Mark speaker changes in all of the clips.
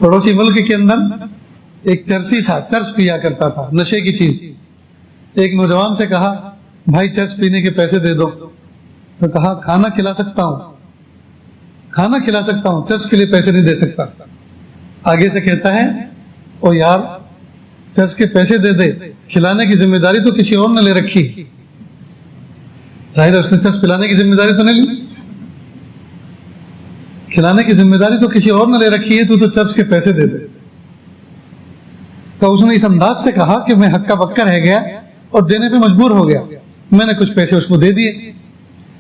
Speaker 1: پڑوسی ملک کے اندر ایک چرسی تھا، چرس پیا کرتا تھا، نشے کی چیز۔ ایک نوجوان سے کہا بھائی چرس پینے کے پیسے دے دو، تو کہا کھانا کھلا سکتا ہوں، کھانا کھلا سکتا ہوں، چرس کے لیے پیسے نہیں دے سکتا۔ آگے سے کہتا ہے او یار چرس کے پیسے دے دے، کھلانے کی ذمہ داری تو کسی اور نے لے رکھی۔ ظاہر ہے اس نے چرس پلانے کی ذمہ داری تو نہیں لی، کھلانے کی ذمہ داری تو کسی اور نے لے رکھی ہے، تو چرس کے پیسے دے دے۔ تو اس نے اس انداز سے کہا کہ میں ہکا بکا رہ گیا اور دینے پہ مجبور ہو گیا، میں نے کچھ پیسے اس کو دے دیے۔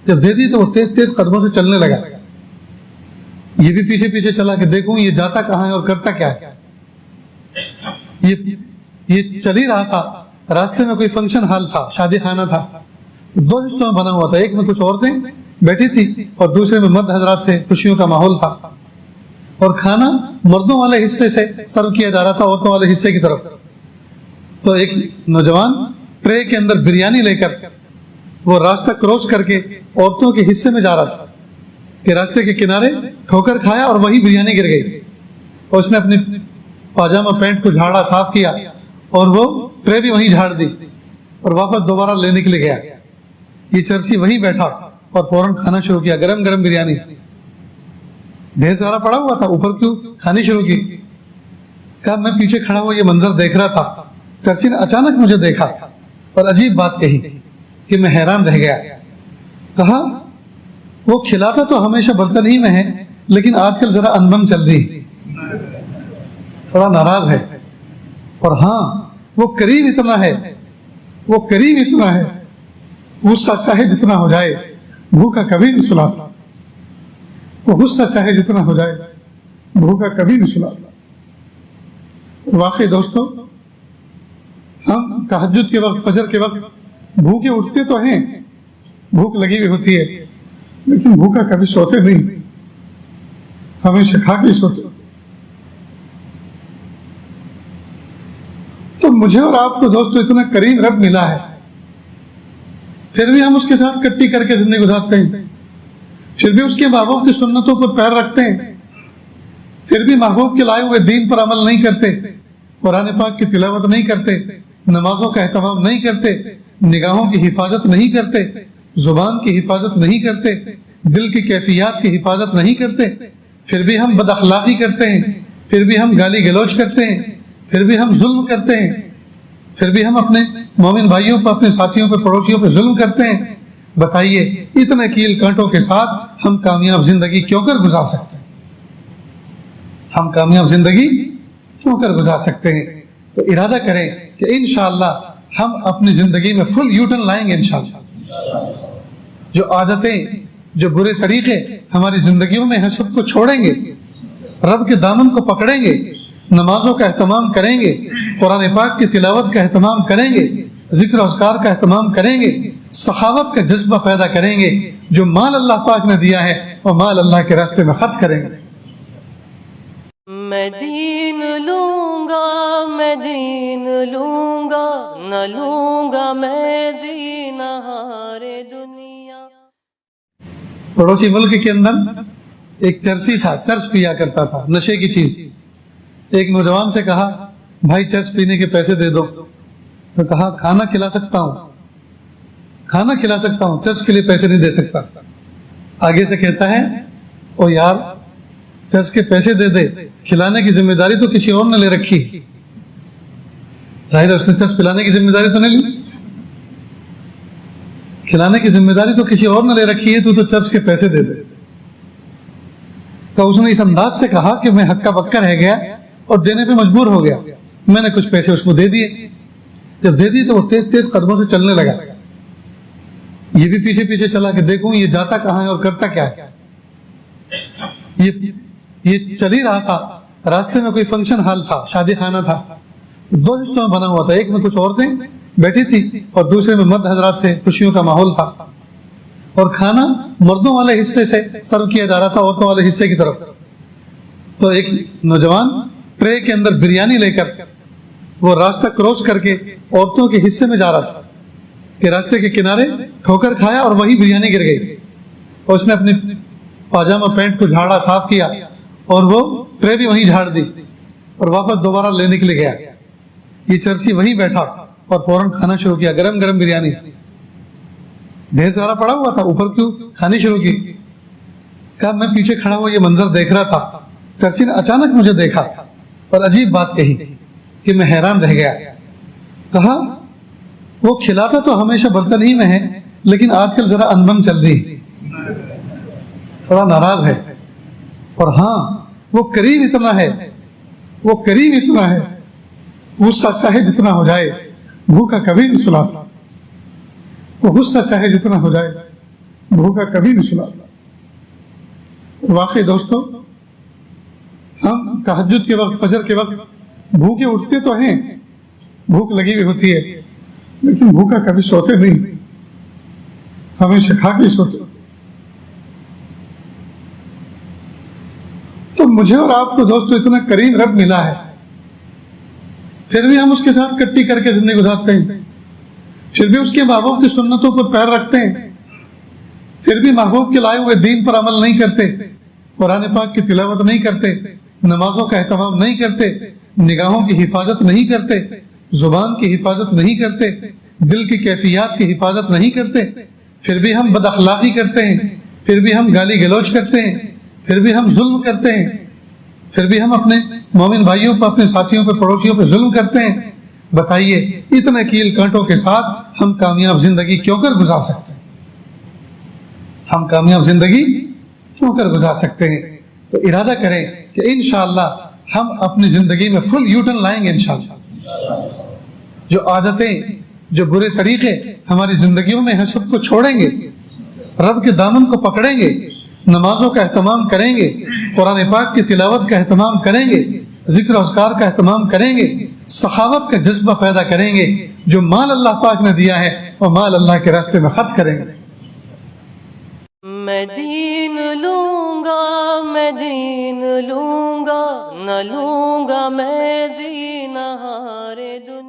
Speaker 1: جب دے دیے تو وہ تیز تیز قدموں سے چلنے لگا، یہ بھی پیچھے پیچھے چلا کہ دیکھوں یہ جاتا کہاں ہے اور کرتا کیا ہے۔ یہ چل ہی رہا تھا، راستے میں کوئی فنکشن ہال تھا، شادی خانہ تھا، دو حصوں میں بنا ہوا تھا، ایک میں کچھ عورتیں بیٹھی تھی اور دوسرے میں مرد حضرات تھے، خوشیوں کا ماحول تھا، اور کھانا مردوں والے حصے سے سرو کیا جا رہا تھا عورتوں والے حصے کی طرف۔ تو ایک نوجوان ٹرے کے اندر بریانی لے کر وہ راستہ کراس کر کے عورتوں کے حصے میں جا رہا تھا کہ راستے کے کنارے ٹھوکر کھایا اور وہی بریانی گر گئی، اور اس نے اپنی پاجامہ پینٹ کو جھاڑا، صاف کیا، اور وہ ٹرے بھی وہیں جھاڑ دی اور واپس دوبارہ لینے کے لیے گیا۔ یہ چرسی وہیں بیٹھا اور فوراً کھانا شروع کیا، گرم گرم بریانی، ڈھیر سارا پڑا ہوا تھا، اوپر کیوں کھانی شروع کی۔ کہا میں پیچھے کھڑا ہوا یہ منظر دیکھ رہا تھا، چرسی نے اچانک مجھے دیکھا اور عجیب بات کہی کہ میں حیران رہ گیا۔ کہا وہ کھلاتا تو ہمیشہ برتن ہی میں ہے، لیکن آج کل ذرا انبن چل رہی، تھوڑا ناراض ہے، اور ہاں وہ قریب اتنا ہے، وہ قریب اتنا ہے، غصہ چاہے جتنا ہو جائے بھوکا کبھی نہیں سلاتا، وہ غصہ چاہے جتنا ہو جائے بھوکا کبھی نہیں سلاتا۔ واقعی دوستو ہم تہجد کے وقت، فجر کے وقت بھوکے اٹھتے تو ہیں، بھوک لگی ہوئی ہوتی ہے، لیکن بھوکا کبھی سوتے نہیں، ہمیشہ کھا کے سوتے۔ تو مجھے اور آپ کو دوستو اتنا قریب رب ملا ہے، پھر بھی ہم اس کے ساتھ کٹی کر کے زندگی گزارتے ہیں، پھر بھی اس کے محبوب کی سنتوں پر پیر رکھتے ہیں، پھر بھی محبوب کے لائے ہوئے دین پر عمل نہیں کرتے، قرآن پاک کی تلاوت نہیں کرتے، نمازوں کا اہتمام نہیں کرتے، نگاہوں کی حفاظت نہیں کرتے، زبان کی حفاظت نہیں کرتے، دل کی کیفیات کی حفاظت نہیں کرتے، پھر بھی ہم بد اخلاقی کرتے ہیں، پھر بھی ہم گالی گلوچ کرتے ہیں، پھر بھی ہم ظلم کرتے ہیں، پھر بھی ہم اپنے مومن بھائیوں پر، اپنے ساتھیوں پر، پڑوسیوں پر ظلم کرتے ہیں۔ بتائیے اتنے کیل کانٹوں کے ساتھ ہم کامیاب زندگی کیوں کر گزار سکتے ہیں؟ ہم کامیاب زندگی کیوں کر گزار سکتے ہیں؟ تو ارادہ کریں کہ انشاءاللہ ہم اپنی زندگی میں فل یو ٹرن لائیں گے انشاءاللہ۔ جو عادتیں، جو برے طریقے ہماری زندگیوں میں ہیں سب کو چھوڑیں گے، رب کے دامن کو پکڑیں گے، نمازوں کا اہتمام کریں گے، قرآن پاک کی تلاوت کا اہتمام کریں گے، ذکر و اذکار کا اہتمام کریں گے، سخاوت کا جذبہ پیدا کریں گے، جو مال اللہ پاک نے دیا ہے وہ مال اللہ کے راستے میں خرچ کریں گے۔
Speaker 2: میں دین لوں گا، میں دین لوں گا، نہ لوں گا میں دین ہار دنیا۔
Speaker 1: پڑوسی ملک کے اندر ایک چرسی تھا، چرس پیا کرتا تھا، نشے کی چیز۔ ایک نوجوان سے کہا بھائی چرس پینے کے پیسے دے دو، تو کہا کھانا کھلا سکتا ہوں، کھانا کھلا سکتا ہوں، چرس کے لیے پیسے نہیں دے سکتا۔ آگے سے کہتا ہے او یار چرس کے پیسے دے دے، کھلانے کی ذمہ داری تو کسی اور نے لے رکھی۔ ظاہر ہے اس نے چرس پلانے کی ذمہ داری تو نہیں لی، کھلانے کی ذمہ داری تو کسی اور نے لے رکھی ہے، تو چرس کے پیسے دے دے۔ تو اس نے اس انداز سے کہا کہ میں ہکا بکا رہ گیا اور دینے پہ مجبور ہو گیا، میں نے کچھ پیسے اس کو دے دیے۔ جب دے دیے تو وہ تیز تیز قدموں سے چلنے لگا، یہ بھی پیچھے پیچھے چلا کہ دیکھوں یہ جاتا کہاں ہے اور کرتا کیا ہے۔ یہ چل ہی رہا تھا، راستے میں کوئی فنکشن ہال تھا، شادی خانہ تھا، دو حصوں میں بنا ہوا تھا، ایک میں کچھ عورتیں بیٹھی تھی اور دوسرے میں مرد حضرات تھے، خوشیوں کا ماحول تھا، اور کھانا مردوں والے حصے سے سرو کیا جا رہا تھا عورتوں والے حصے کی طرف۔ تو ایک نوجوان ٹرے کے اندر بریانی لے کر وہ راستہ کراس کر کے عورتوں کے حصے میں جا رہا تھا کہ راستے کے کنارے ٹھوکر کھایا اور وہی بریانی گر گئی، اور اس نے اپنی پاجامہ پینٹ کو جھاڑا، صاف کیا، اور وہ ٹرے بھی وہیں جھاڑ دی اور واپس دوبارہ لینے کے لیے گیا. یہ چرسی وہیں بیٹھا اور فوراً کھانا شروع کیا. گرم گرم بریانی ڈھیر سارا پڑا ہوا تھا, اوپر کیوں کھانی شروع کی. کہا میں پیچھے کھڑا ہوا یہ منظر دیکھ رہا تھا. چرسی نے اچانک مجھے دیکھا اور عجیب بات کہی کہ میں حیران رہ گیا. کہا وہ کھلاتا تو ہمیشہ برتن ہی میں ہے, لیکن آج کل ذرا انبن چل رہی, تھوڑا ناراض ہے. اور ہاں وہ کریم اتنا ہے, وہ کریم اتنا ہے, غصہ چاہے جتنا ہو جائے بھوکا کبھی نہیں سلاتا. وہ غصہ چاہے جتنا ہو جائے بھوکا کبھی نہیں سلاتا. واقعی دوستو, ہم تہجد کے وقت, فجر کے وقت بھوکے اٹھتے تو ہیں, بھوک لگی ہوئی ہوتی ہے, لیکن بھوکا کبھی سوتے نہیں, ہمیشہ کھا کے سوتے. تو مجھے اور آپ کو دوستو اتنا کریم رب ملا ہے, پھر بھی ہم اس کے ساتھ کٹی کر کے زندگی گزارتے ہیں, پھر بھی اس کے محبوب کی سنتوں پر پیر رکھتے ہیں, پھر بھی محبوب کے لائے ہوئے دین پر عمل نہیں کرتے, قرآن پاک کی تلاوت نہیں کرتے, نمازوں کا اہتمام نہیں کرتے, نگاہوں کی حفاظت نہیں کرتے, زبان کی حفاظت نہیں کرتے, دل کی کیفیات کی حفاظت نہیں کرتے, پھر بھی ہم بد اخلاقی کرتے ہیں, پھر بھی ہم گالی گلوچ کرتے ہیں, پھر بھی ہم ظلم کرتے ہیں, پھر بھی ہم اپنے مومن بھائیوں پر, اپنے ساتھیوں پر, پڑوسیوں پر ظلم کرتے ہیں. بتائیے اتنے کیل کانٹوں کے ساتھ ہم کامیاب زندگی کیوں کر گزار سکتے ہیں؟ ہم کامیاب زندگی کیوں کر گزار سکتے ہیں؟ تو ارادہ کریں کہ انشاءاللہ ہم اپنی زندگی میں فل یوٹرن لائیں گے انشاءاللہ. جو عادتیں, جو برے طریقے ہماری زندگیوں میں ہیں, سب کو چھوڑیں گے, رب کے دامن کو پکڑیں گے, نمازوں کا اہتمام کریں گے, قرآن پاک کی تلاوت کا اہتمام کریں گے, ذکر و اذکار کا اہتمام کریں گے, سخاوت کا جذبہ پیدا کریں گے. جو مال اللہ پاک نے دیا ہے وہ مال اللہ کے راستے میں خرچ کریں گے.
Speaker 2: میں دین لوں گا, میں دین لوں گا, نہ لوں گا میں دین ہارے دنیا.